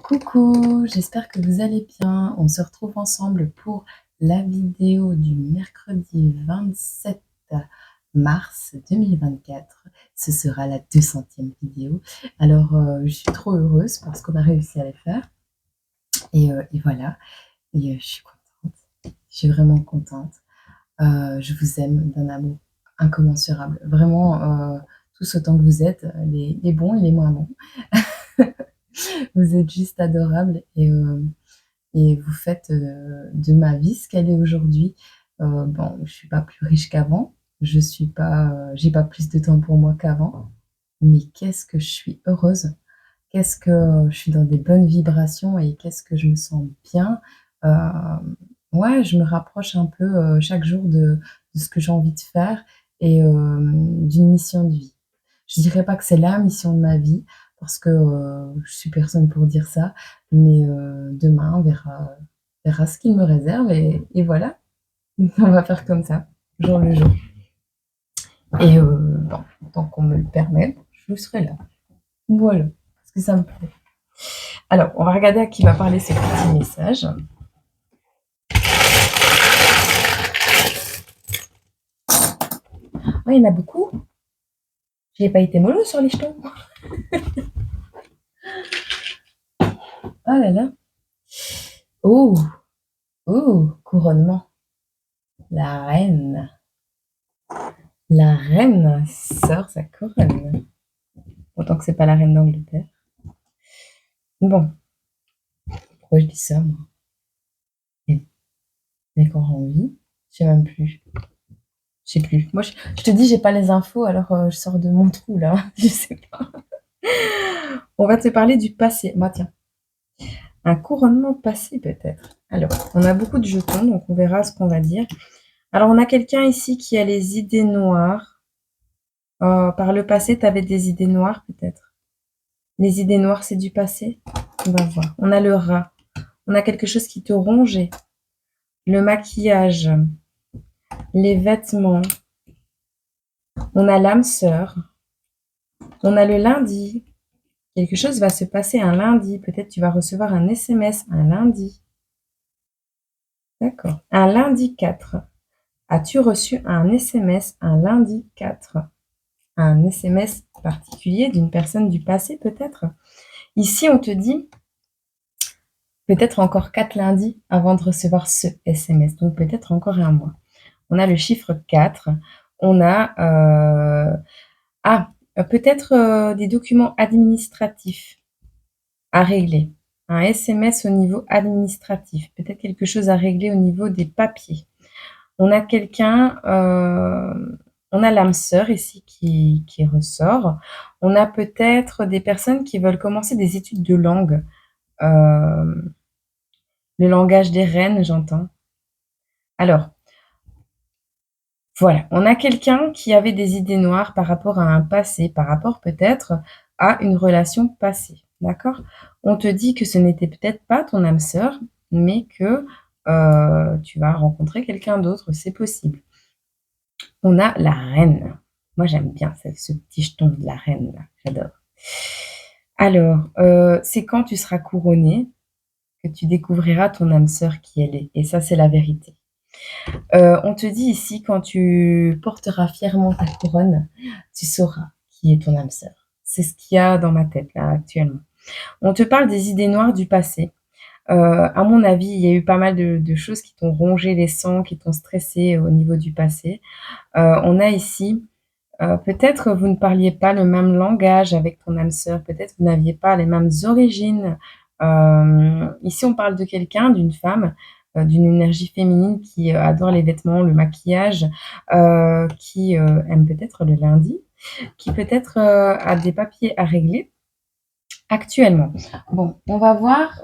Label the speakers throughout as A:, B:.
A: Coucou, j'espère que vous allez bien. On se retrouve ensemble pour la vidéo du mercredi 27 mars 2024. Ce sera la 200e vidéo. Alors, je suis trop heureuse parce qu'on a réussi à les faire. Et voilà, je suis contente. Je suis vraiment contente. Je vous aime d'un amour incommensurable. Vraiment, tous autant que vous êtes, les bons et les moins bons. Vous êtes juste adorables et vous faites de ma vie ce qu'elle est aujourd'hui. Bon, je suis pas plus riche qu'avant, je suis pas, j'ai pas plus de temps pour moi qu'avant, mais qu'est-ce que je suis heureuse, qu'est-ce que je suis dans des bonnes vibrations et qu'est-ce que je me sens bien. Euh, ouais, je me rapproche un peu chaque jour de ce que j'ai envie de faire et d'une mission de vie. Je dirais pas que c'est la mission de ma vie parce que je suis personne pour dire ça, mais demain on verra ce qu'il me réserve et voilà, on va faire comme ça, jour le jour. Et bon, tant qu'on me le permet, je serai là. Voilà, parce que ça me plaît. Alors, on va regarder à qui va parler ce petit message. Oh, il y en a beaucoup. J'ai pas été mollo sur les jetons. Oh là là. Oh, oh, couronnement. La reine. La reine sort sa couronne. Autant que c'est pas la reine d'Angleterre. Bon, pourquoi je dis ça, moi? Mais quand on vit, je sais même plus. Je sais plus. Moi, je te dis, j'ai pas les infos, alors je sors de mon trou là. Je sais pas. On va te parler du passé. Bah tiens, un couronnement passé peut-être. Alors, on a beaucoup de jetons, donc on verra ce qu'on va dire. Alors, on a quelqu'un ici qui a les idées noires. Par le passé, tu avais des idées noires peut-être. Les idées noires, c'est du passé. On va voir. On a le rat. On a quelque chose qui te rongeait. Le maquillage. Les vêtements. On a l'âme sœur. On a le lundi. Quelque chose va se passer un lundi. Peut-être tu vas recevoir un SMS un lundi. D'accord. Un lundi 4. As-tu reçu un SMS un lundi 4? Un SMS particulier d'une personne du passé peut-être? Ici, on te dit peut-être encore 4 lundis avant de recevoir ce SMS. Donc peut-être encore un mois. On a le chiffre 4. On a peut-être des documents administratifs à régler. Un SMS au niveau administratif. Peut-être quelque chose à régler au niveau des papiers. On a quelqu'un, on a l'âme sœur ici qui ressort. On a peut-être des personnes qui veulent commencer des études de langue. Le langage des reines, j'entends. Alors, voilà, on a quelqu'un qui avait des idées noires par rapport à un passé, par rapport peut-être à une relation passée, d'accord? On te dit que ce n'était peut-être pas ton âme sœur, mais que tu vas rencontrer quelqu'un d'autre, c'est possible. On a la reine. Moi, j'aime bien ce petit jeton de la reine, là, j'adore. Alors, c'est quand tu seras couronnée que tu découvriras ton âme sœur qui elle est, et ça, c'est la vérité. On te dit ici, quand tu porteras fièrement ta couronne, tu sauras qui est ton âme sœur. C'est ce qu'il y a dans ma tête là actuellement. On te parle des idées noires du passé. À mon avis, il y a eu pas mal de choses qui t'ont rongé les sangs, qui t'ont stressé au niveau du passé. On a ici, peut-être vous ne parliez pas le même langage avec ton âme sœur, peut-être vous n'aviez pas les mêmes origines. Ici, on parle de quelqu'un, d'une femme, d'une énergie féminine qui adore les vêtements, le maquillage, qui aime peut-être le lundi, qui peut-être a des papiers à régler actuellement. Bon, on va voir.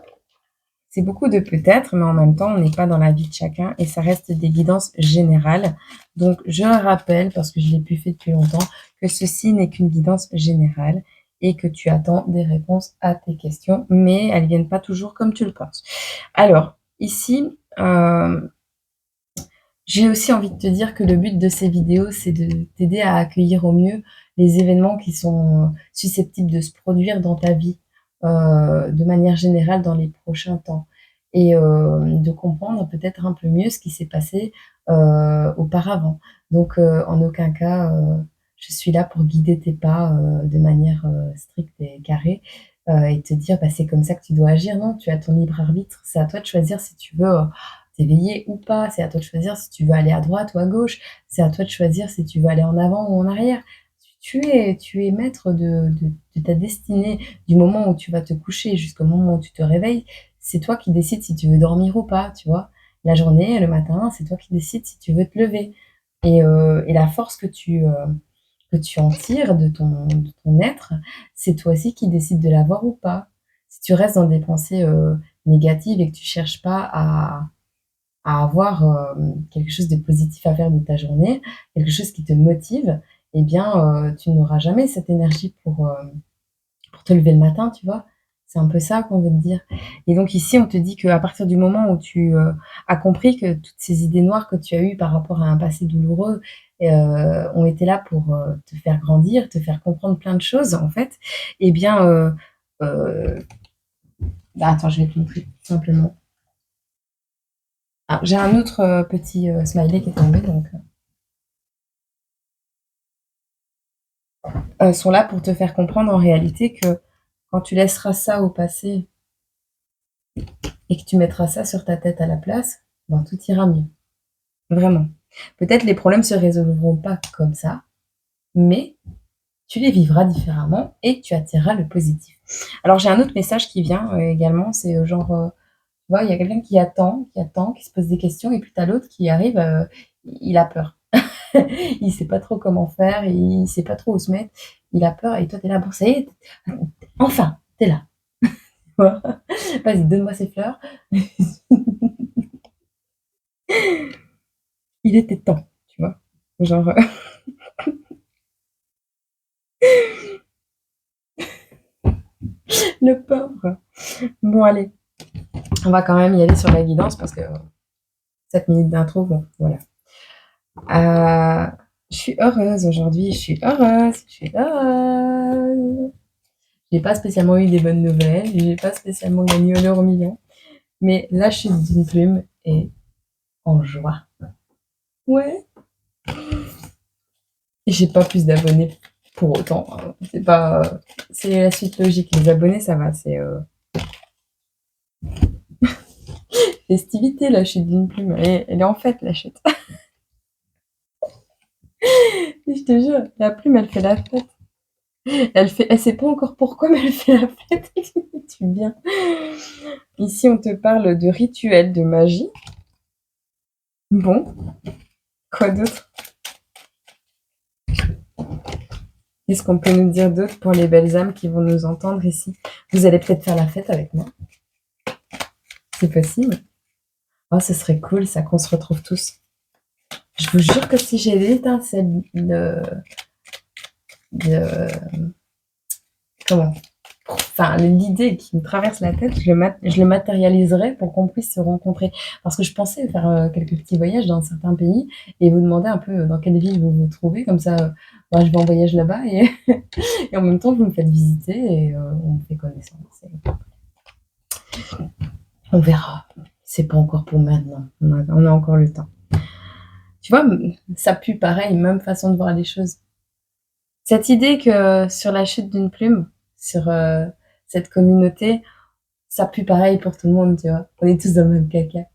A: C'est beaucoup de peut-être, mais en même temps, on n'est pas dans la vie de chacun et ça reste des guidances générales. Donc, je rappelle, parce que je l'ai plus fait depuis longtemps, que ceci n'est qu'une guidance générale et que tu attends des réponses à tes questions, mais elles viennent pas toujours comme tu le penses. Alors, ici, j'ai aussi envie de te dire que le but de ces vidéos, c'est de t'aider à accueillir au mieux les événements qui sont susceptibles de se produire dans ta vie de manière générale dans les prochains temps et de comprendre peut-être un peu mieux ce qui s'est passé, auparavant. Donc en aucun cas, je suis là pour guider tes pas, de manière, stricte et carrée, et te dire: «Bah, c'est comme ça que tu dois agir». Non, tu as ton libre arbitre. C'est à toi de choisir si tu veux, t'éveiller ou pas. C'est à toi de choisir si tu veux aller à droite ou à gauche. C'est à toi de choisir si tu veux aller en avant ou en arrière. Tu es maître de ta destinée, du moment où tu vas te coucher jusqu'au moment où tu te réveilles. C'est toi qui décides si tu veux dormir ou pas, tu vois? La journée, le matin, c'est toi qui décides si tu veux te lever et la force que tu en tires de ton être, c'est toi aussi qui décides de l'avoir ou pas. Si tu restes dans des pensées, négatives et que tu cherches pas à avoir, quelque chose de positif à faire de ta journée, quelque chose qui te motive, eh bien, tu n'auras jamais cette énergie pour te lever le matin, tu vois? C'est un peu ça qu'on veut te dire et donc ici, on te dit qu'à partir du moment où tu, as compris que toutes ces idées noires que tu as eues par rapport à un passé douloureux, ont été là pour, te faire grandir, te faire comprendre plein de choses, en fait, eh bien, heu, bah, attends, je vais te montrer simplement. Ah, j'ai un autre, petit, smiley qui est tombé donc sont là pour te faire comprendre en réalité que quand tu laisseras ça au passé et que tu mettras ça sur ta tête à la place, ben, tout ira mieux, vraiment. Peut-être les problèmes se résolveront pas comme ça, mais tu les vivras différemment et tu attireras le positif. Alors j'ai un autre message qui vient, également, c'est, genre, tu vois, il y a quelqu'un qui attend, qui se pose des questions et puis tu as l'autre qui arrive, il a peur. Il sait pas trop comment faire, il sait pas trop où se mettre, il a peur et toi tu es là: «Bon ça y est, enfin, tu es là». Vas-y, donne-moi ces fleurs. Il était temps, tu vois? Genre, le pauvre. Bon allez, on va quand même y aller sur la guidance parce que 7 minutes d'intro, bon, voilà. Je suis heureuse aujourd'hui, je suis heureuse, je suis heureuse. J'ai pas spécialement eu des bonnes nouvelles, j'ai pas spécialement gagné au l'euro million, mais la chute d'une plume est en joie. Ouais. Et j'ai pas plus d'abonnés pour autant, hein. C'est pas, c'est la suite logique. Les abonnés, ça va, c'est festivité, la chute d'une plume. Elle est en fête, la chute. Je te jure, la plume, elle fait la fête. Elle sait pas encore pourquoi, mais elle fait la fête. Tu bien. Ici, on te parle de rituels, de magie. Bon, quoi d'autre? Qu'est-ce qu'on peut nous dire d'autre pour les belles âmes qui vont nous entendre ici? Vous allez peut-être faire la fête avec moi. C'est possible. Oh, ce serait cool, ça, qu'on se retrouve tous. Je vous jure que si j'ai l'étincelle de comment? Enfin, l'idée qui me traverse la tête, je le matérialiserai pour qu'on puisse se rencontrer. Parce que je pensais faire quelques petits voyages dans certains pays et vous demander un peu dans quelle ville vous vous trouvez. Comme ça, bah, je vais en voyage là-bas et, et en même temps, vous me faites visiter et on fait connaissance. On verra. C'est pas encore pour maintenant. On a encore le temps. Tu vois, ça pue pareil, même façon de voir les choses. Cette idée que sur la chute d'une plume, sur cette communauté, ça pue pareil pour tout le monde, tu vois. On est tous dans le même caca.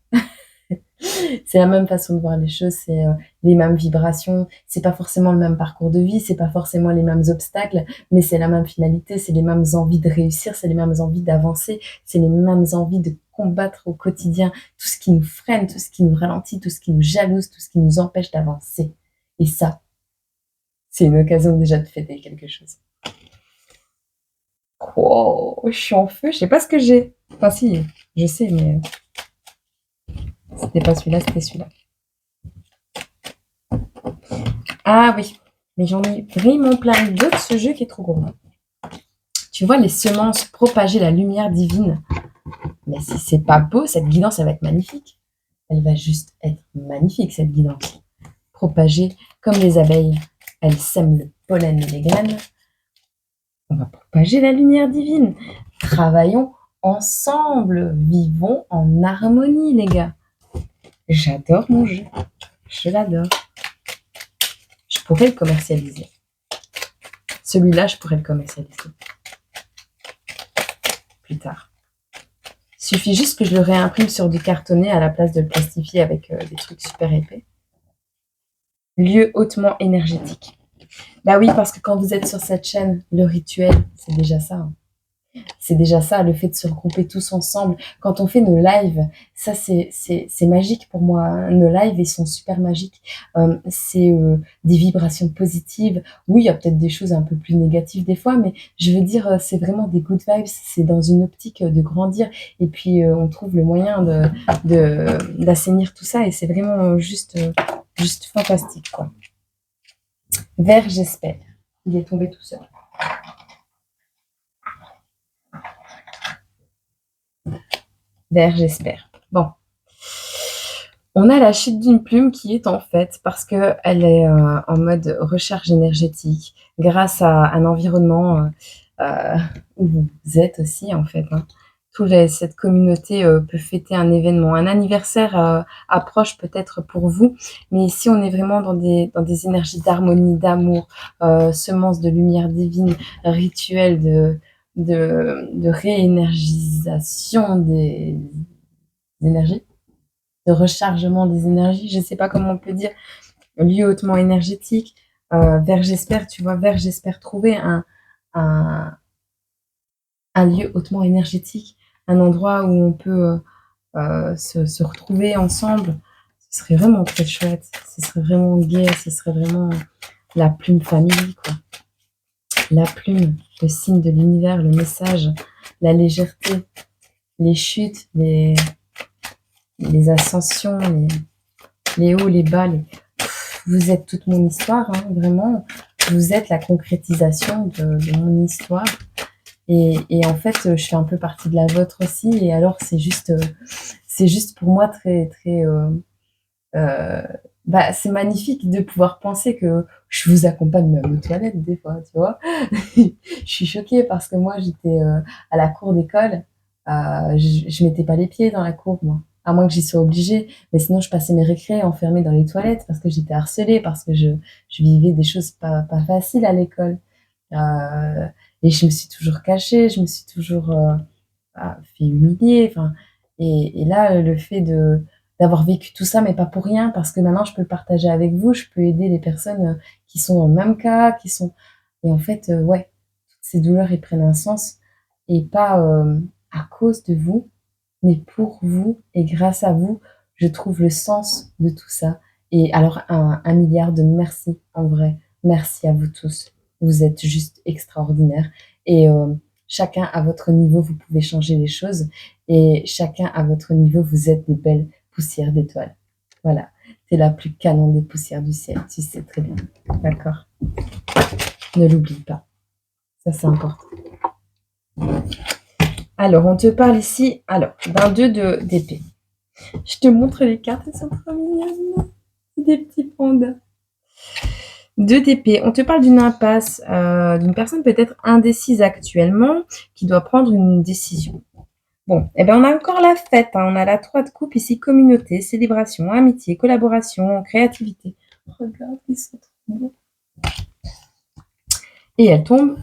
A: C'est la même façon de voir les choses, c'est les mêmes vibrations. C'est pas forcément le même parcours de vie, c'est pas forcément les mêmes obstacles, mais c'est la même finalité, c'est les mêmes envies de réussir, c'est les mêmes envies d'avancer, c'est les mêmes envies de combattre au quotidien tout ce qui nous freine, tout ce qui nous ralentit, tout ce qui nous jalouse, tout ce qui nous empêche d'avancer. Et ça, c'est une occasion déjà de fêter quelque chose. Wow, je suis en feu, je sais pas ce que j'ai. Enfin si, je sais, mais c'était pas celui-là, c'était celui-là. Ah oui, mais j'en ai vraiment plein d'autres, ce jeu qui est trop gros. Tu vois les semences propager la lumière divine. Mais si c'est pas beau, cette guidance, elle va être magnifique. Elle va juste être magnifique, cette guidance. Propager comme les abeilles. Elles sèment le pollen et les graines. On va propager la lumière divine. Travaillons ensemble, vivons en harmonie, les gars. J'adore mon jeu, je l'adore. Je pourrais le commercialiser. Celui-là, je pourrais le commercialiser plus tard. Il suffit juste que je le réimprime sur du cartonné à la place de le plastifier avec des trucs super épais. Lieu hautement énergétique. Bah oui, parce que quand vous êtes sur cette chaîne, le rituel, c'est déjà ça. Hein. C'est déjà ça, le fait de se regrouper tous ensemble. Quand on fait nos lives, ça c'est magique pour moi. Hein. Nos lives, ils sont super magiques. C'est des vibrations positives. Oui, il y a peut-être des choses un peu plus négatives des fois, mais je veux dire, c'est vraiment des good vibes. C'est dans une optique de grandir. Et puis, on trouve le moyen d'assainir tout ça. Et c'est vraiment juste fantastique, quoi. Vert, j'espère. Il est tombé tout seul. Vert, j'espère. Bon. On a la chute d'une plume qui est en fait parce qu'elle est en mode recharge énergétique grâce à un environnement où vous êtes aussi en fait. Hein. Cette communauté peut fêter un événement. Un anniversaire approche peut-être pour vous, mais ici on est vraiment dans des énergies d'harmonie, d'amour, semences de lumière divine, rituels de réénergisation des énergies de rechargement des énergies, je ne sais pas comment on peut dire, lieu hautement énergétique, vers j'espère, tu vois, vers j'espère trouver un, un lieu hautement énergétique, un endroit où on peut se retrouver ensemble. Ce serait vraiment très chouette, ce serait vraiment gai, ce serait vraiment la plume famille, quoi. La plume, le signe de l'univers, le message, la légèreté, les chutes, les ascensions, les hauts, les bas, vous êtes toute mon histoire, hein, vraiment. Vous êtes la concrétisation de mon histoire. Et en fait, je fais un peu partie de la vôtre aussi. Et alors, c'est juste pour moi très, très. C'est magnifique de pouvoir penser que je vous accompagne même aux toilettes des fois, tu vois. Je suis choquée parce que moi, j'étais à la cour d'école. Je mettais pas les pieds dans la cour, moi. À moins que j'y sois obligée. Mais sinon, je passais mes récrés enfermée dans les toilettes parce que j'étais harcelée, parce que je vivais des choses pas faciles à l'école. Euh, et je me suis toujours cachée, je me suis toujours fait humilier. Enfin, et là, le fait d'avoir vécu tout ça, mais pas pour rien, parce que maintenant, je peux le partager avec vous, je peux aider les personnes qui sont dans le même cas, qui sont... Et en fait, ouais, toutes ces douleurs, elles prennent un sens, et pas à cause de vous, mais pour vous, et grâce à vous, je trouve le sens de tout ça. Et alors, un milliard de merci, en vrai. Merci à vous tous. Vous êtes juste extraordinaires. Et chacun à votre niveau, vous pouvez changer les choses. Et chacun à votre niveau, vous êtes des belles poussières d'étoiles. Voilà. T'es la plus canon des poussières du ciel. Tu sais très bien. D'accord? Ne l'oublie pas. Ça, c'est important. Alors, on te parle ici, alors, d'un 2 d'épée. Je te montre les cartes, elles sont trop mignonnes. Des petits pandas. 2 d'épée. On te parle d'une impasse, d'une personne peut-être indécise actuellement, qui doit prendre une décision. Bon, eh ben on a encore la fête. Hein. On a la 3 de coupe ici, communauté, célébration, amitié, collaboration, créativité. Regarde, ils sont trop beaux. Et elle tombe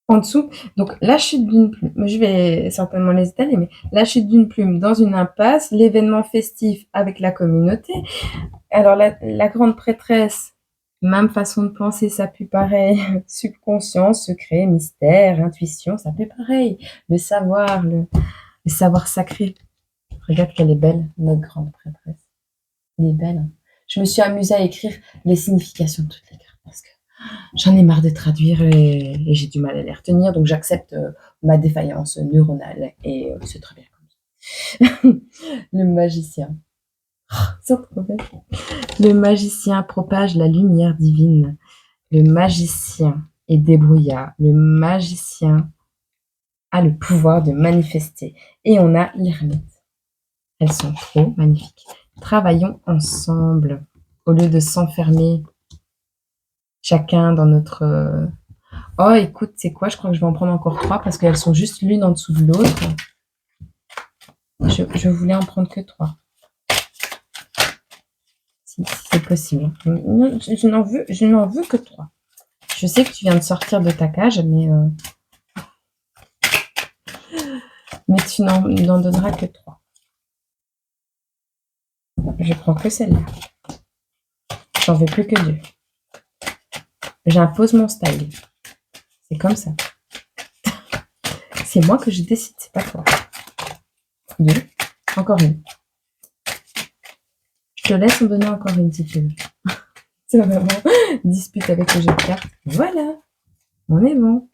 A: en dessous. Donc, la chute d'une plume. Je vais certainement les étaler, mais la chute d'une plume dans une impasse, l'événement festif avec la communauté. Alors, la grande prêtresse, même façon de penser, ça pue pareil. Subconscient, secret, mystère, intuition, ça pue pareil. Le savoir sacré. Regarde qu'elle est belle, notre grande prêtresse. Elle est belle. Hein. Je me suis amusée à écrire les significations de toutes les cartes parce que j'en ai marre de traduire et j'ai du mal à les retenir, donc j'accepte ma défaillance neuronale et c'est très bien comme ça. Le magicien. Oh, c'est trop belle. Le magicien propage la lumière divine. Le magicien est débrouillard. Le magicien a le pouvoir de manifester. Et on a l'ermite. Elles sont trop magnifiques. Travaillons ensemble au lieu de s'enfermer chacun dans Oh, écoute, c'est quoi? Je crois que je vais en prendre encore 3 parce qu'elles sont juste l'une en dessous de l'autre. Je voulais en prendre que 3. Si c'est possible. Non, je n'en veux que 3. Je sais que tu viens de sortir de ta cage, mais tu n'en donneras que 3. Je prends que celle-là. J'en veux plus que 2. J'impose mon style. C'est comme ça. C'est moi que je décide, c'est pas toi. 2. Encore une. Je te laisse en donner encore une si tu veux. C'est vraiment dispute avec le jeu de cartes. Voilà, on est bon.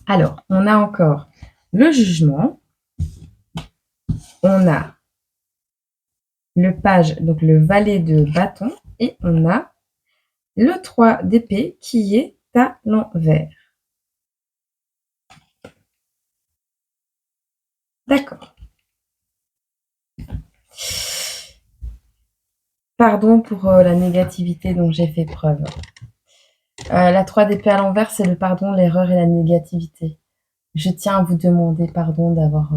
A: Alors, on a encore le jugement. On a le page, donc le valet de bâton. Et on a le 3 d'épée qui est à l'envers. D'accord. Pardon pour la négativité dont j'ai fait preuve. La 3 d'épée à l'envers, c'est le pardon, l'erreur et la négativité. Je tiens à vous demander pardon d'avoir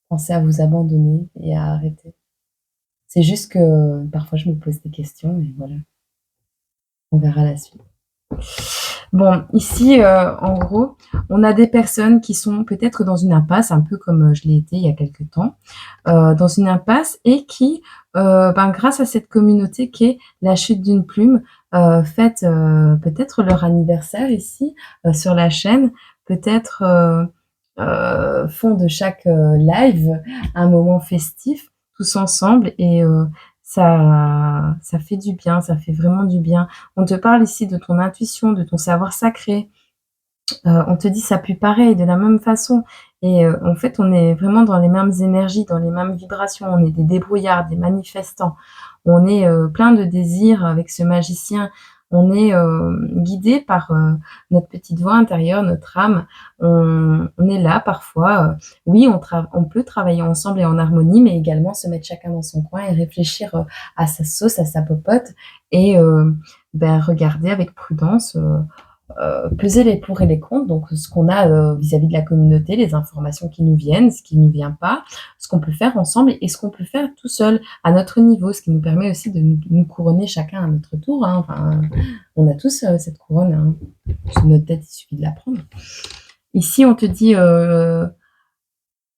A: pensé à vous abandonner et à arrêter. C'est juste que parfois je me pose des questions et voilà. On verra la suite. Bon, ici, en gros, on a des personnes qui sont peut-être dans une impasse, un peu comme je l'ai été il y a quelque temps, dans une impasse et qui, grâce à cette communauté qui est la chute d'une plume, fête peut-être leur anniversaire ici sur la chaîne, peut-être font de chaque live un moment festif tous ensemble et ça fait du bien, ça fait vraiment du bien. On te parle ici de ton intuition, de ton savoir sacré. On te dit ça pue pareil, de la même façon. Et en fait, on est vraiment dans les mêmes énergies, dans les mêmes vibrations. On est des débrouillards, des manifestants. On est plein de désirs avec ce magicien. On est guidé par notre petite voix intérieure, notre âme. On est là parfois. Oui, on peut travailler ensemble et en harmonie, mais également se mettre chacun dans son coin et réfléchir à sa sauce, à sa popote et regarder avec prudence peser les pour et les contre, donc ce qu'on a vis-à-vis de la communauté, les informations qui nous viennent, ce qui ne nous vient pas, ce qu'on peut faire ensemble et ce qu'on peut faire tout seul à notre niveau, ce qui nous permet aussi de nous couronner chacun à notre tour. Hein. Enfin, on a tous cette couronne hein. Sur notre tête, il suffit de la prendre. Ici, on te dit,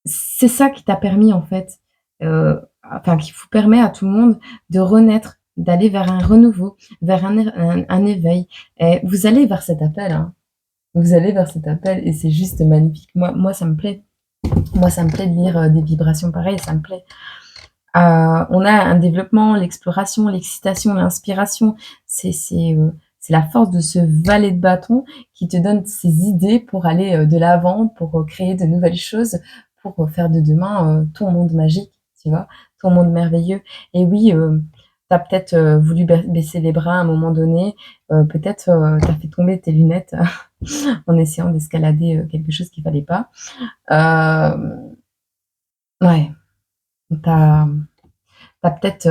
A: c'est ça qui t'a permis en fait, qui vous permet à tout le monde de renaître, d'aller vers un renouveau, vers un éveil. Et vous allez vers cet appel, hein. Vous allez vers cet appel et c'est juste magnifique. Moi, ça me plaît. Moi, ça me plaît de lire des vibrations pareilles, ça me plaît. On a un développement, l'exploration, l'excitation, l'inspiration. C'est la force de ce valet de bâton qui te donne ces idées pour aller de l'avant, pour créer de nouvelles choses, pour faire de demain ton monde magique, tu vois, ton monde merveilleux. Et oui, tu as peut-être voulu baisser les bras à un moment donné, peut-être tu as fait tomber tes lunettes en essayant d'escalader quelque chose qu'il fallait pas. Ouais, t'as as peut-être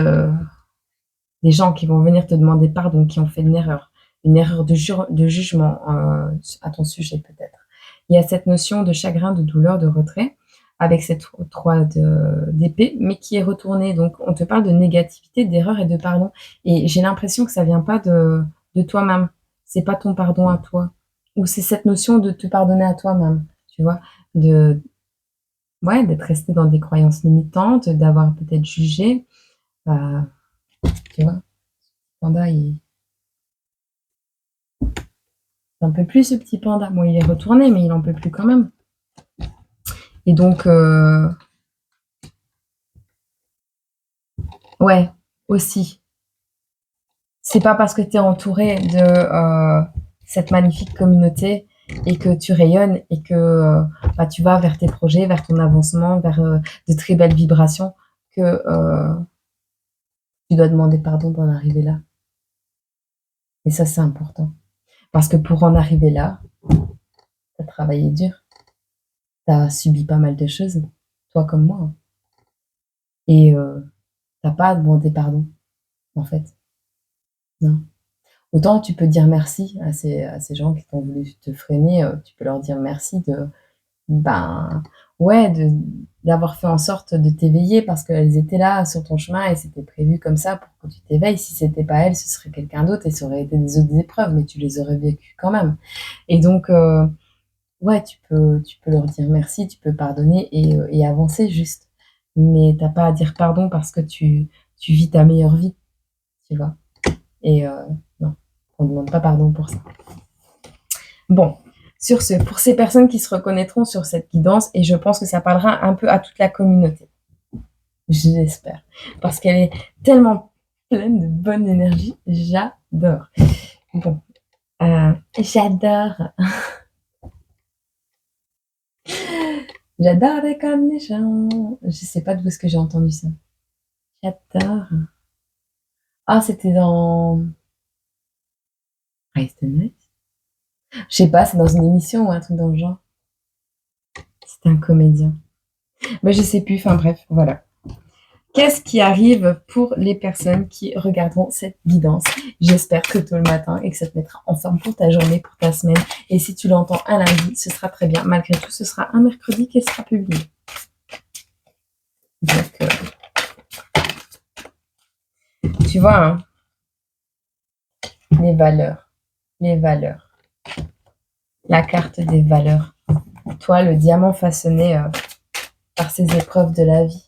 A: des gens qui vont venir te demander pardon, qui ont fait une erreur de jugement à ton sujet peut-être. Il y a cette notion de chagrin, de douleur, de retrait avec cette 3 d'épée, mais qui est retournée. Donc, on te parle de négativité, d'erreur et de pardon. Et j'ai l'impression que ça vient pas de toi-même. C'est pas ton pardon à toi. Ou c'est cette notion de te pardonner à toi-même, tu vois, de, ouais, d'être resté dans des croyances limitantes, d'avoir peut-être jugé, euh, tu vois. Panda, il n'en peut plus, ce petit panda. Bon, il est retourné, mais il en peut plus quand même. Et donc, ouais, aussi. C'est pas parce que tu es entouré de cette magnifique communauté et que tu rayonnes et que tu vas vers tes projets, vers ton avancement, vers de très belles vibrations que tu dois demander pardon d'en arriver là. Et ça, c'est important. Parce que pour en arriver là, tu as travaillé dur. Tu as subi pas mal de choses, toi comme moi. Hein. Et t'as pas à demander pardon, en fait. Non. Autant tu peux dire merci à ces gens qui ont voulu te freiner, tu peux leur dire merci ben, ouais, d'avoir fait en sorte de t'éveiller parce qu'elles étaient là sur ton chemin et c'était prévu comme ça pour que tu t'éveilles. Si c'était pas elles, ce serait quelqu'un d'autre et ça aurait été des autres épreuves, mais tu les aurais vécues quand même. Et donc, ouais, tu peux leur dire merci, tu peux pardonner et avancer juste. Mais tu as pas à dire pardon parce que tu vis ta meilleure vie, tu vois? Et non, on ne demande pas pardon pour ça. Bon, sur ce, pour ces personnes qui se reconnaîtront sur cette guidance, et je pense que ça parlera un peu à toute la communauté, j'espère, parce qu'elle est tellement pleine de bonne énergie, j'adore. Bon, j'adore. J'adore les cornichons. Je sais pas d'où est-ce que j'ai entendu ça. J'adore. Ah, c'était dans Race the Night. Je sais pas, c'est dans une émission ou un truc dans le genre. C'est un comédien. Mais je sais plus, enfin bref, voilà. Qu'est-ce qui arrive pour les personnes qui regarderont cette guidance? J'espère que tôt le matin et que ça te mettra en forme pour ta journée, pour ta semaine. Et si tu l'entends un lundi, ce sera très bien. Malgré tout, ce sera un mercredi qui sera publié. Donc, tu vois, hein, les valeurs, les valeurs. La carte des valeurs. Toi, le diamant façonné par ces épreuves de la vie.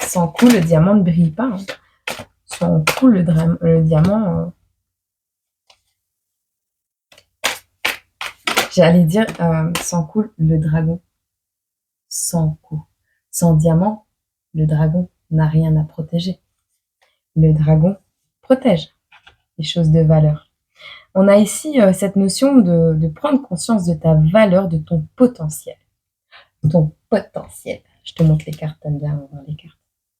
A: Sans coup, le diamant ne brille pas. Hein. Sans coup, le diamant... j'allais dire, sans coup, le dragon. Sans coup. Sans diamant, le dragon n'a rien à protéger. Le dragon protège les choses de valeur. On a ici cette notion de prendre conscience de ta valeur, de ton potentiel. Ton potentiel. Je te montre les cartes, t'aimes bien voir les cartes.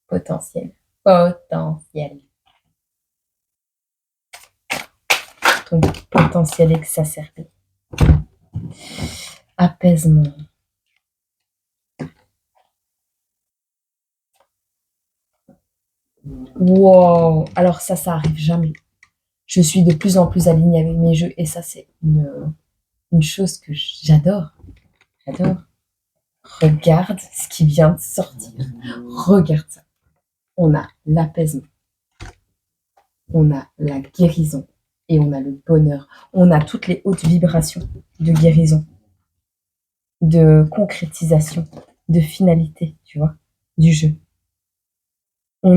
A: Potentiel. Potentiel. Ton potentiel exacerbé. Apaisement. Wow. Alors ça arrive jamais. Je suis de plus en plus alignée avec mes jeux et ça, c'est une chose que j'adore. J'adore. Regarde ce qui vient de sortir. Regarde ça. On a l'apaisement. On a la guérison. Et on a le bonheur. On a toutes les hautes vibrations de guérison, de concrétisation, de finalité, tu vois, du jeu. Il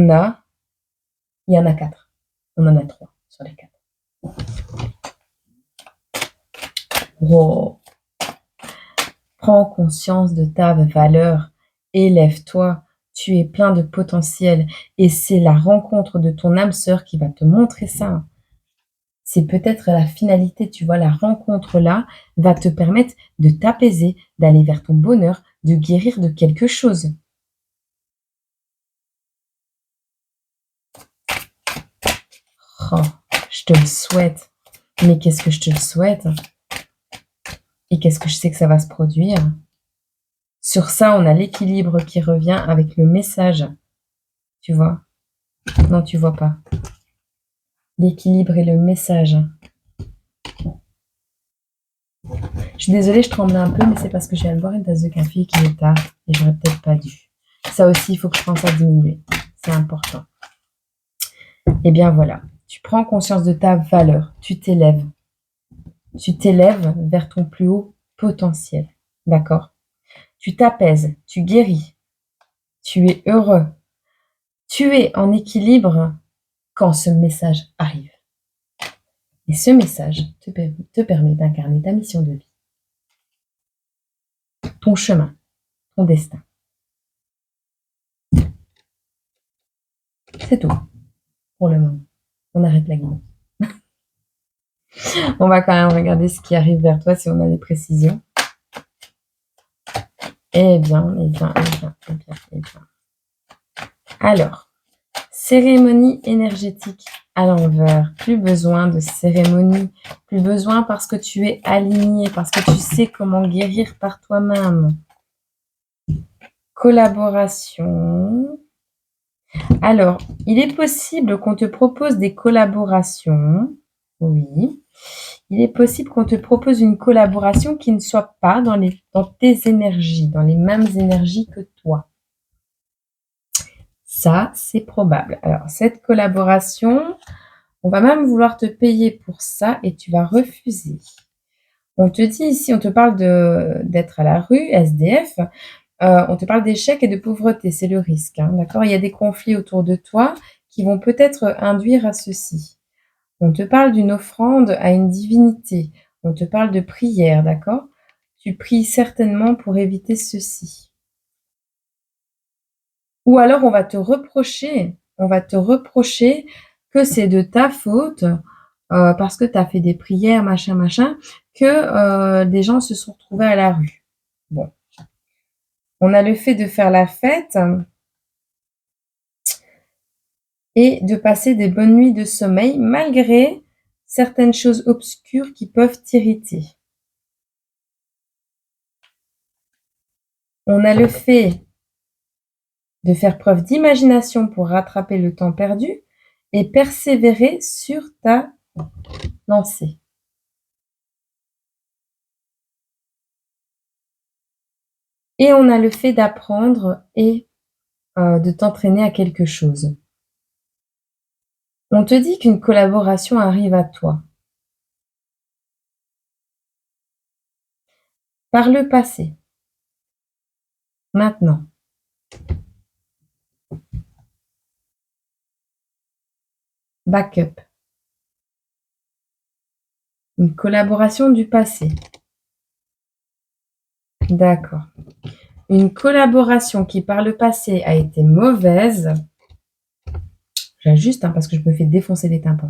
A: y en a 4. On en a 3 sur les 4. Wow. Prends conscience de ta valeur, élève-toi, tu es plein de potentiel et c'est la rencontre de ton âme sœur qui va te montrer ça. C'est peut-être la finalité, tu vois, la rencontre là va te permettre de t'apaiser, d'aller vers ton bonheur, de guérir de quelque chose. Oh, je te le souhaite. Mais qu'est-ce que je te le souhaite? Et qu'est-ce que je sais que ça va se produire? Sur ça, on a l'équilibre qui revient avec le message. Tu vois? Non, tu vois pas. L'équilibre et le message. Je suis désolée, je tremble un peu, mais c'est parce que je viens de boire une tasse de café qui est tard et j'aurais peut-être pas dû. Ça aussi, il faut que je pense à diminuer. C'est important. Et bien voilà, tu prends conscience de ta valeur, tu t'élèves. Tu t'élèves vers ton plus haut potentiel. D'accord? Tu t'apaises, tu guéris, tu es heureux, tu es en équilibre quand ce message arrive. Et ce message te permet d'incarner ta mission de vie, ton chemin, ton destin. C'est tout pour le moment. On arrête la guidance. On va quand même regarder ce qui arrive vers toi si on a des précisions. Eh bien. Alors, cérémonie énergétique à l'envers. Plus besoin de cérémonie. Plus besoin parce que tu es aligné, parce que tu sais comment guérir par toi-même. Collaboration. Alors, il est possible qu'on te propose des collaborations Oui. Il est possible qu'on te propose une collaboration qui ne soit pas dans tes énergies, dans les mêmes énergies que toi. Ça, c'est probable. Alors, cette collaboration, on va même vouloir te payer pour ça et tu vas refuser. On te dit ici, on te parle d'être à la rue, SDF, on te parle d'échec et de pauvreté, c'est le risque, hein, d'accord? Il y a des conflits autour de toi qui vont peut-être induire à ceci. On te parle d'une offrande à une divinité, on te parle de prière, d'accord? Tu pries certainement pour éviter ceci. Ou alors on va te reprocher que c'est de ta faute, parce que tu as fait des prières, machin, machin, que, des gens se sont retrouvés à la rue. Bon, on a le fait de faire la fête et de passer des bonnes nuits de sommeil malgré certaines choses obscures qui peuvent t'irriter. On a le fait de faire preuve d'imagination pour rattraper le temps perdu et persévérer sur ta lancée. Et on a le fait d'apprendre et de t'entraîner à quelque chose. On te dit qu'une collaboration arrive à toi. Par le passé. Maintenant. Backup. Une collaboration du passé. D'accord. Une collaboration qui par le passé a été mauvaise. J'ajuste, hein, parce que je me fais défoncer les tympans.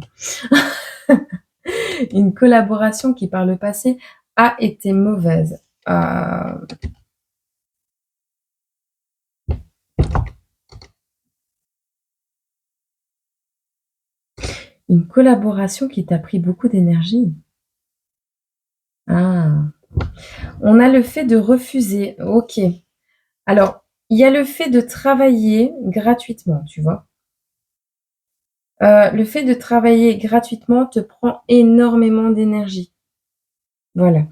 A: Une collaboration qui par le passé a été mauvaise. Une collaboration qui t'a pris beaucoup d'énergie. Ah. On a le fait de refuser. OK. Alors, il y a le fait de travailler gratuitement, tu vois? Le fait de travailler gratuitement te prend énormément d'énergie. Voilà.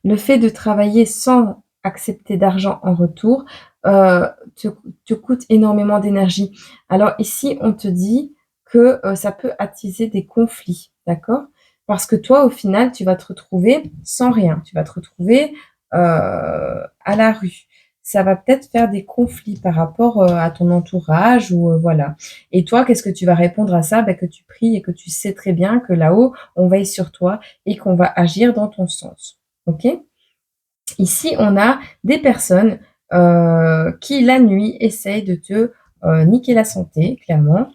A: Le fait de travailler sans accepter d'argent en retour, te coûte énormément d'énergie. Alors ici, on te dit que, ça peut attiser des conflits, d'accord? Parce que toi, au final, tu vas te retrouver sans rien. Tu vas te retrouver, à la rue. Ça va peut-être faire des conflits par rapport, à ton entourage ou, voilà. Et toi, qu'est-ce que tu vas répondre à ça? Bah, que tu pries et que tu sais très bien que là-haut, on veille sur toi et qu'on va agir dans ton sens. OK? Ici, on a des personnes, qui la nuit essayent de te, niquer la santé, clairement.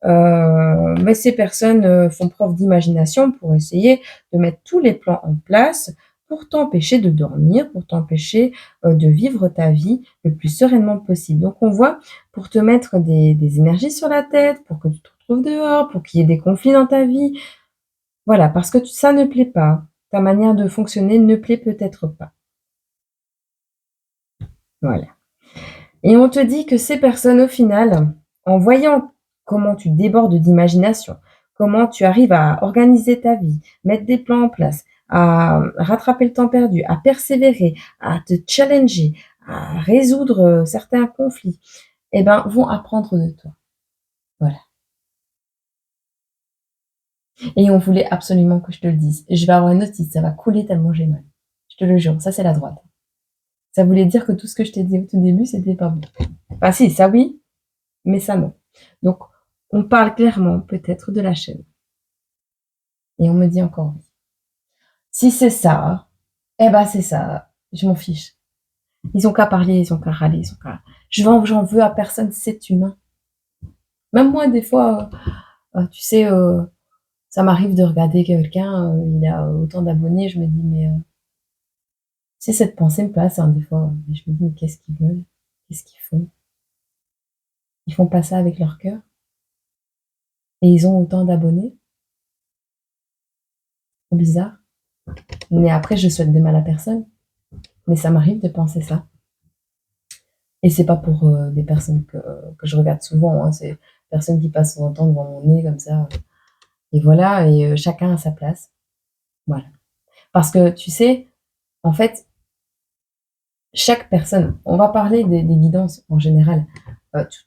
A: Mais ces personnes, font preuve d'imagination pour essayer de mettre tous les plans en place pour t'empêcher de dormir, pour t'empêcher, de vivre ta vie le plus sereinement possible. Donc on voit, pour te mettre des énergies sur la tête, pour que tu te retrouves dehors, pour qu'il y ait des conflits dans ta vie. Voilà, parce que ça ne plaît pas. Ta manière de fonctionner ne plaît peut-être pas. Voilà. Et on te dit que ces personnes, au final, en voyant comment tu débordes d'imagination, comment tu arrives à organiser ta vie, mettre des plans en place, à rattraper le temps perdu, à persévérer, à te challenger, à résoudre, certains conflits, eh ben, vont apprendre de toi. Voilà. Et on voulait absolument que je te le dise. Je vais avoir une otite, ça va couler tellement j'ai mal. Je te le jure, ça c'est la droite. Ça voulait dire que tout ce que je t'ai dit au tout début, c'était pas bon. Enfin si, ça oui, mais ça non. Donc, on parle clairement peut-être de la chaîne. Et on me dit encore oui. Si c'est ça, eh ben c'est ça. Je m'en fiche. Ils ont qu'à parler, ils ont qu'à râler, ils ont qu'à. J'en veux à personne, c'est humain. Même moi, des fois, tu sais, ça m'arrive de regarder quelqu'un, il a autant d'abonnés, je me dis, mais c'est cette pensée me passe, hein, des fois. Mais je me dis, mais qu'est-ce qu'ils veulent? Qu'est-ce qu'ils font? Ils font pas ça avec leur cœur? Et ils ont autant d'abonnés? Trop bizarre. Mais après, je souhaite de mal à personne. Mais ça m'arrive de penser ça. Et c'est pas pour des personnes que je regarde souvent, hein, c'est personnes qui passent son temps devant mon nez comme ça. et voilà et chacun a sa place. Voilà. Parce que tu sais, en fait, chaque personne on va parler des guidances en général,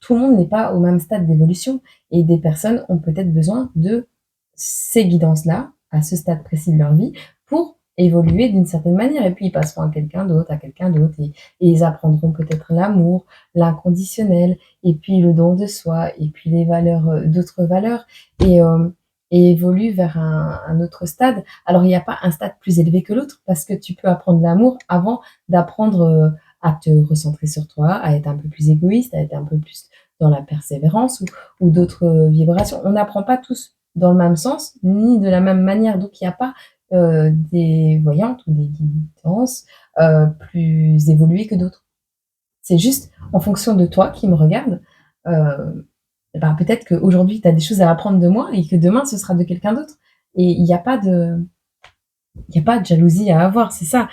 A: tout le monde n'est pas au même stade d'évolution et des personnes ont peut-être besoin de ces guidances-là, à ce stade précis de leur vie, pour évoluer d'une certaine manière et puis ils passeront à quelqu'un d'autre et ils apprendront peut-être l'amour, l'inconditionnel et puis le don de soi et puis les valeurs, d'autres valeurs et hem et évoluent vers un autre stade. Alors il y a pas un stade plus élevé que l'autre parce que tu peux apprendre l'amour avant d'apprendre, à te recentrer sur toi, à être un peu plus égoïste, à être un peu plus dans la persévérance ou d'autres, vibrations. On n'apprend pas tous dans le même sens, ni de la même manière. Donc il y a pas, des voyantes ou des guidances, plus évoluées que d'autres. C'est juste en fonction de toi qui me regarde, ben, peut-être qu'aujourd'hui tu as des choses à apprendre de moi et que demain ce sera de quelqu'un d'autre et il y a pas de jalousie à avoir, c'est ça.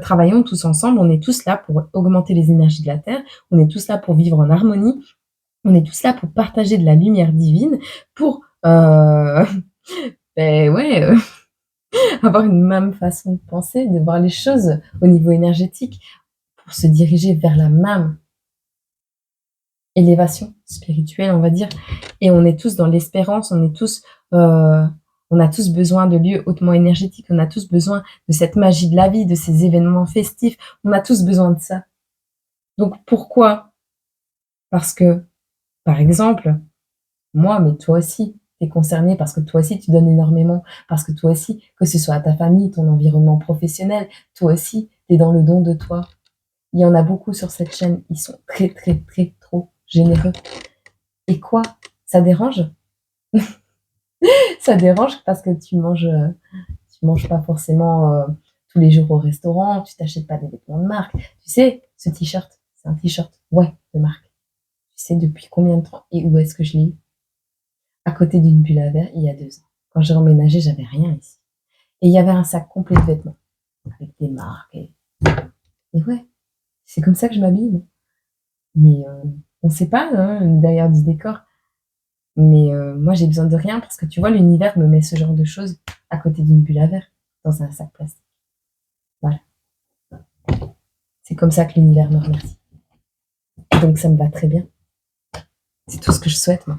A: Travaillons tous ensemble, on est tous là pour augmenter les énergies de la terre, on est tous là pour vivre en harmonie, on est tous là pour partager de la lumière divine, pour, beh, ouais, avoir une même façon de penser, de voir les choses au niveau énergétique, pour se diriger vers la même élévation spirituelle, on va dire. Et on est tous dans l'espérance, on a tous besoin de lieux hautement énergétiques, on a tous besoin de cette magie de la vie, de ces événements festifs, on a tous besoin de ça. Donc pourquoi? Parce que, par exemple, moi, mais toi aussi, tu es concerné parce que toi aussi tu donnes énormément, parce que toi aussi, que ce soit à ta famille, ton environnement professionnel, toi aussi, tu es dans le don de toi. Il y en a beaucoup sur cette chaîne, ils sont très, très, très trop généreux. Et quoi? Ça dérange? Ça dérange parce que tu manges pas forcément tous les jours au restaurant, tu t'achètes pas des vêtements de marque. Tu sais, ce t-shirt, c'est un t-shirt, ouais, de marque. Tu sais depuis combien de temps et où est-ce que je l'ai eu? À côté d'une bulle à verre il y a 2 ans. Quand j'ai emménagé, j'avais rien ici. Et il y avait un sac complet de vêtements avec des marques. Et ouais, c'est comme ça que je m'habille. Mais on sait pas hein, derrière du décor. Mais moi, j'ai besoin de rien parce que tu vois, l'univers me met ce genre de choses à côté d'une bulle à verre dans un sac plastique. Voilà. C'est comme ça que l'univers me remercie. Donc ça me va très bien. C'est tout ce que je souhaite, moi.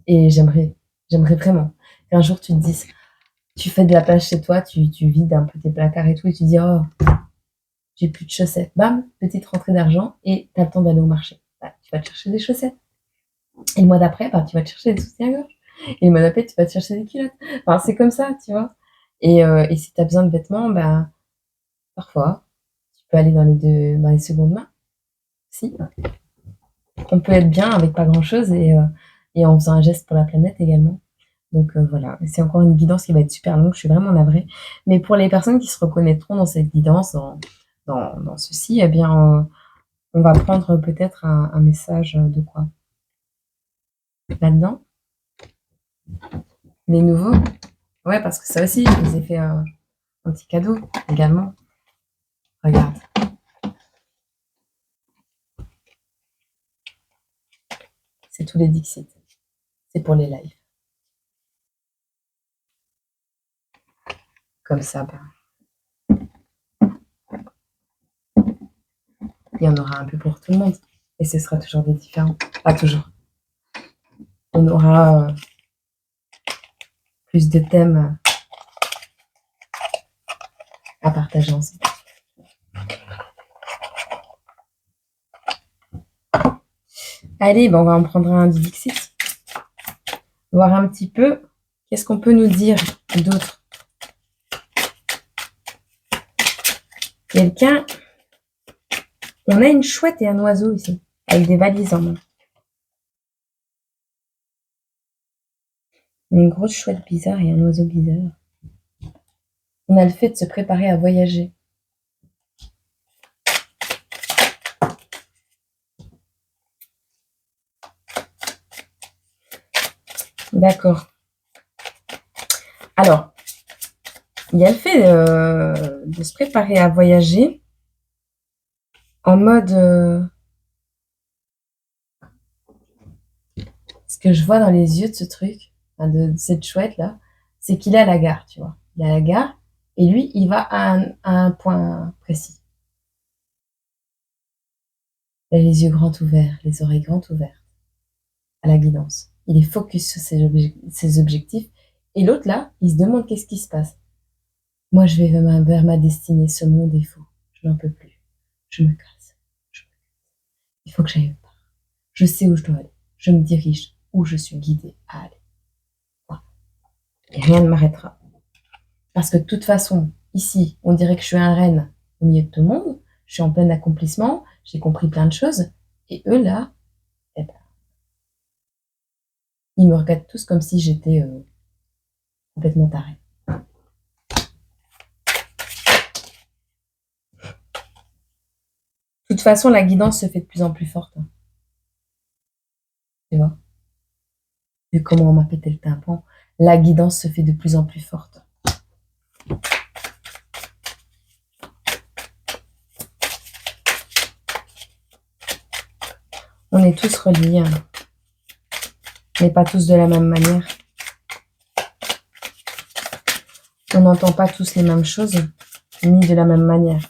A: Et j'aimerais vraiment qu'un jour tu te dises, tu fais de la place chez toi, tu vides un peu tes placards et tout, et tu dis, oh, j'ai plus de chaussettes. Bam, petite rentrée d'argent, et tu as le temps d'aller au marché. Bah, tu vas te chercher des chaussettes. Et le mois d'après, bah, tu vas te chercher des soutiens-gorge. Et le mois d'après, tu vas te chercher des culottes. Enfin, c'est comme ça, tu vois. Et si tu as besoin de vêtements, bah, parfois, tu peux aller dans les secondes mains. Si. On peut être bien avec pas grand-chose et en faisant un geste pour la planète également. Donc voilà, c'est encore une guidance qui va être super longue, je suis vraiment navrée. Mais pour les personnes qui se reconnaîtront dans cette guidance, dans ceci, eh bien, on va prendre peut-être un message de quoi là-dedans? Les nouveaux? Ouais, parce que ça aussi, je vous ai fait un petit cadeau également. Regarde, c'est tous les Dixit. C'est pour les lives. Comme ça, ben, il y en aura un peu pour tout le monde. Et ce sera toujours des différents. Pas toujours. On aura plus de thèmes à partager ensemble. Allez, ben on va en prendre un du Dixit. Voir un petit peu qu'est-ce qu'on peut nous dire d'autre. Quelqu'un. On a une chouette et un oiseau ici, avec des valises en main. Une grosse chouette bizarre et un oiseau bizarre. On a le fait de se préparer à voyager. D'accord. Alors, il y a le fait de se préparer à voyager en mode. Ce que je vois dans les yeux de ce truc, enfin de cette chouette-là, c'est qu'il est à la gare, tu vois? Il est à la gare et lui, il va à un point précis. Il a les yeux grands ouverts, les oreilles grandes ouvertes à la guidance. Il est focus sur ses objectifs et l'autre là, il se demande qu'est-ce qui se passe. Moi, je vais vers ma destinée, ce monde est faux, je n'en peux plus. Je me casse. Je Il faut que j'aille part. Je sais où je dois aller. Je me dirige où je suis guidée à aller. Voilà. Et rien ne m'arrêtera. Parce que de toute façon, ici, on dirait que je suis un reine au milieu de tout le monde. Je suis en plein accomplissement. J'ai compris plein de choses. Et eux, là, eh ben, ils me regardent tous comme si j'étais complètement tarée. De toute façon, la guidance se fait de plus en plus forte. Hein, tu vois, vu comment on m'a pété le tympan, la guidance se fait de plus en plus forte. On est tous reliés, hein, mais pas tous de la même manière. On n'entend pas tous les mêmes choses, ni de la même manière.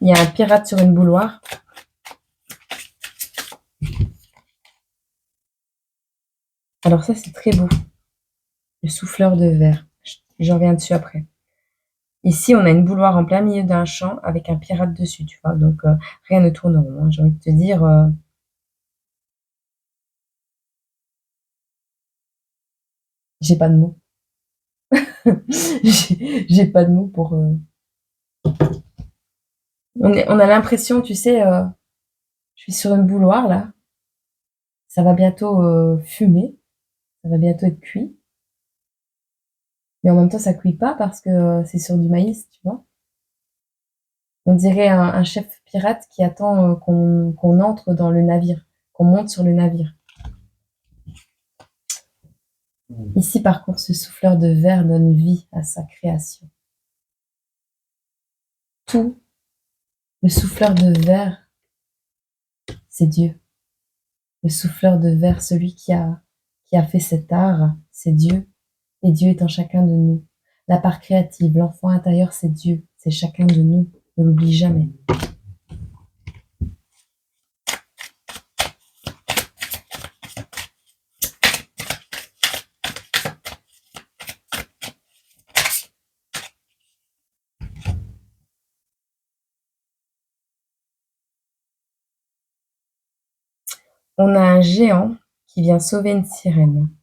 A: Il y a un pirate sur une bouilloire. Alors ça, c'est très beau. Le souffleur de verre. Je reviens dessus après. Ici, on a une bouilloire en plein milieu d'un champ avec un pirate dessus, tu vois. Donc, rien ne tourne rond. Hein. J'ai envie de te dire, j'ai pas de mots. J'ai pas de mots pour... On a l'impression, tu sais, je suis sur une bouilloire, là. Ça va bientôt fumer. Ça va bientôt être cuit. Mais en même temps, ça cuit pas parce que c'est sur du maïs, tu vois. On dirait un chef pirate qui attend qu'on entre dans le navire, qu'on monte sur le navire. Ici, par contre, ce souffleur de verre donne vie à sa création. Tout, le souffleur de verre, c'est Dieu. Le souffleur de verre, celui qui a fait cet art, c'est Dieu. Et Dieu est en chacun de nous. La part créative, l'enfant intérieur, c'est Dieu. C'est chacun de nous. Ne l'oublie jamais. On a un géant qui vient sauver une sirène.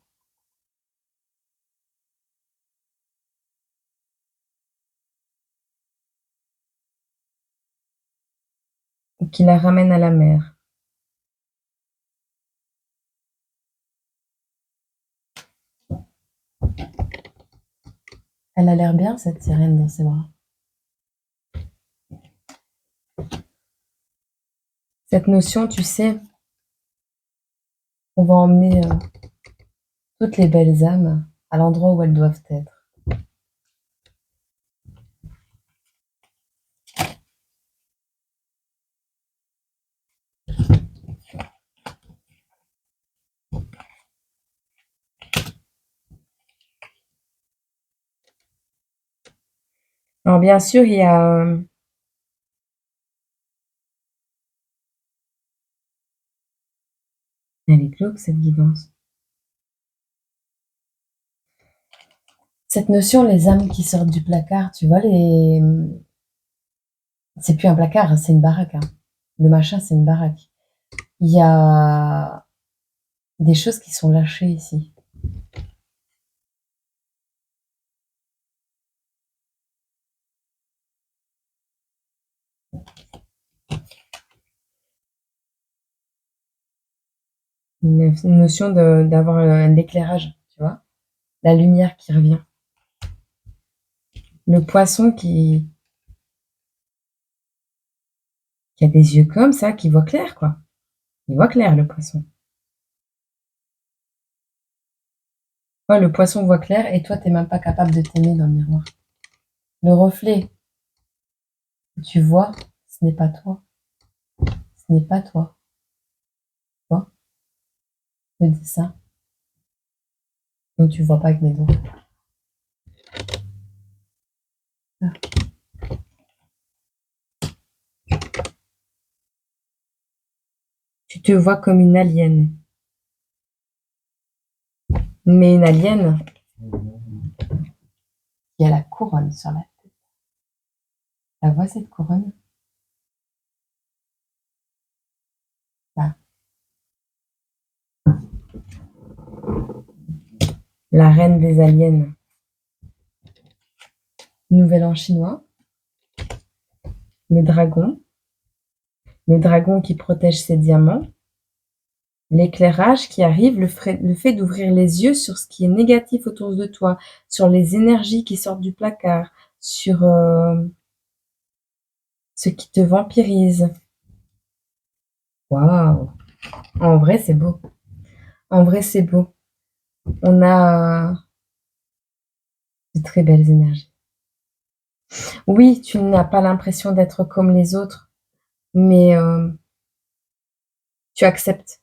A: Et qui la ramène à la mer. Elle a l'air bien, cette sirène, dans ses bras. Cette notion, tu sais, on va emmener toutes les belles âmes à l'endroit où elles doivent être. Alors bien sûr, il y a... elle est glauque, cette guidance. Cette notion, les âmes qui sortent du placard, tu vois, c'est plus un placard, c'est une baraque. Hein. Le machin, c'est une baraque. Il y a des choses qui sont lâchées ici. Une notion d'avoir un éclairage, tu vois, la lumière qui revient. Le poisson qui a des yeux comme ça, qui voit clair, quoi. Il voit clair, le poisson. Ouais, le poisson voit clair et toi, t'es même pas capable de t'aimer dans le miroir. Le reflet que tu vois, ce n'est pas toi. Ce n'est pas toi. Tu vois. le dessin. Donc tu vois pas avec mes doigts. Ah. Tu te vois comme une alien. Mais une alien qui a la couronne sur la tête. La vois cette couronne? Là. La reine des aliens. Nouvel an chinois. Le dragon. Le dragon qui protège ses diamants. L'éclairage qui arrive, le fait d'ouvrir les yeux sur ce qui est négatif autour de toi, sur les énergies qui sortent du placard, sur ce qui te vampirise. Waouh! En vrai, c'est beau. En vrai, c'est beau. On a de très belles énergies. Oui, tu n'as pas l'impression d'être comme les autres, mais tu acceptes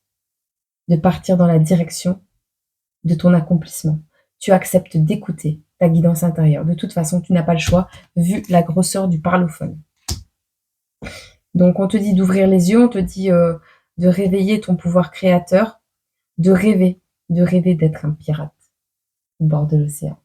A: de partir dans la direction de ton accomplissement. Tu acceptes d'écouter ta guidance intérieure. De toute façon, tu n'as pas le choix, vu la grosseur du parlophone. Donc, on te dit d'ouvrir les yeux, on te dit de réveiller ton pouvoir créateur, de rêver d'être un pirate au bord de l'océan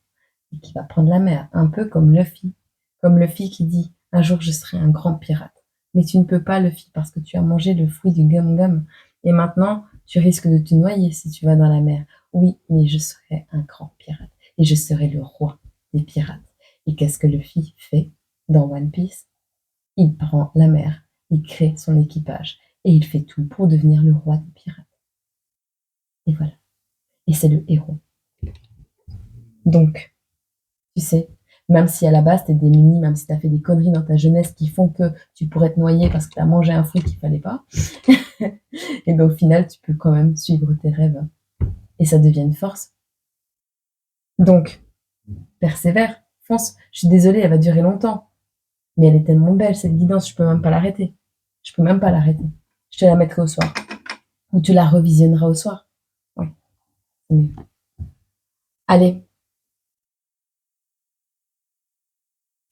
A: et qui va prendre la mer, un peu comme Luffy qui dit un jour je serai un grand pirate. Mais tu ne peux pas, Luffy, parce que tu as mangé le fruit du gum-gum et maintenant tu risques de te noyer si tu vas dans la mer. Oui, mais je serai un grand pirate et je serai le roi des pirates. Et qu'est-ce que Luffy fait dans One Piece? Il prend la mer, il crée son équipage et il fait tout pour devenir le roi des pirates. Et voilà. Et c'est le héros. Donc, tu sais, même si à la base t'es démuni, même si t'as fait des conneries dans ta jeunesse qui font que tu pourrais te noyer parce que t'as mangé un fruit qu'il fallait pas, et ben au final tu peux quand même suivre tes rêves et ça devient une force. Donc, persévère, fonce. Je suis désolée, elle va durer longtemps, mais elle est tellement belle cette guidance, je peux même pas l'arrêter. Je peux même pas l'arrêter. Je te la mettrai au soir ou tu la revisionneras au soir. Oui, c'est mieux. Allez,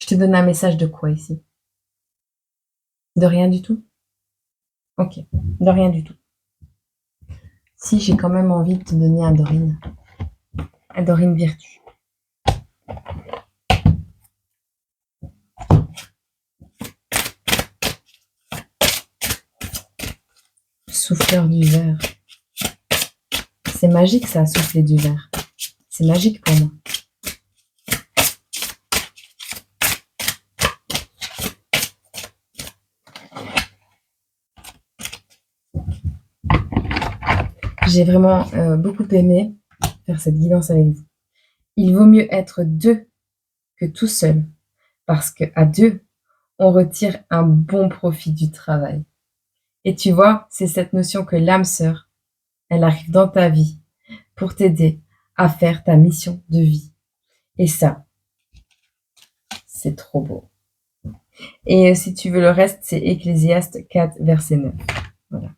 A: je te donne un message de quoi ici? De rien du tout? Ok, de rien du tout. Si, j'ai quand même envie de te donner un Dorine Virtue. Souffleur du verre. C'est magique ça, souffler du verre. C'est magique pour moi. J'ai vraiment beaucoup aimé faire cette guidance avec vous. Il vaut mieux être deux que tout seul, parce qu'à deux, on retire un bon profit du travail. Et tu vois, c'est cette notion que l'âme sœur, elle arrive dans ta vie pour t'aider à faire ta mission de vie. Et ça, c'est trop beau. Et si tu veux le reste, c'est Ecclésiaste 4, verset 9. Voilà.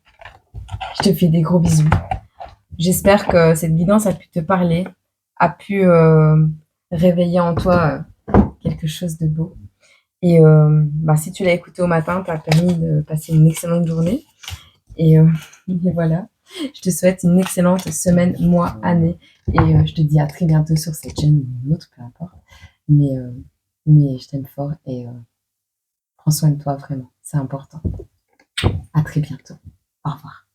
A: Je te fais des gros bisous. J'espère que cette guidance a pu te parler, a pu réveiller en toi quelque chose de beau. Et si tu l'as écouté au matin, tu as permis de passer une excellente journée. Et, et voilà. Je te souhaite une excellente semaine, mois, année. Et je te dis à très bientôt sur cette chaîne ou une autre, peu importe. Mais je t'aime fort et prends soin de toi vraiment. C'est important. À très bientôt. Au revoir.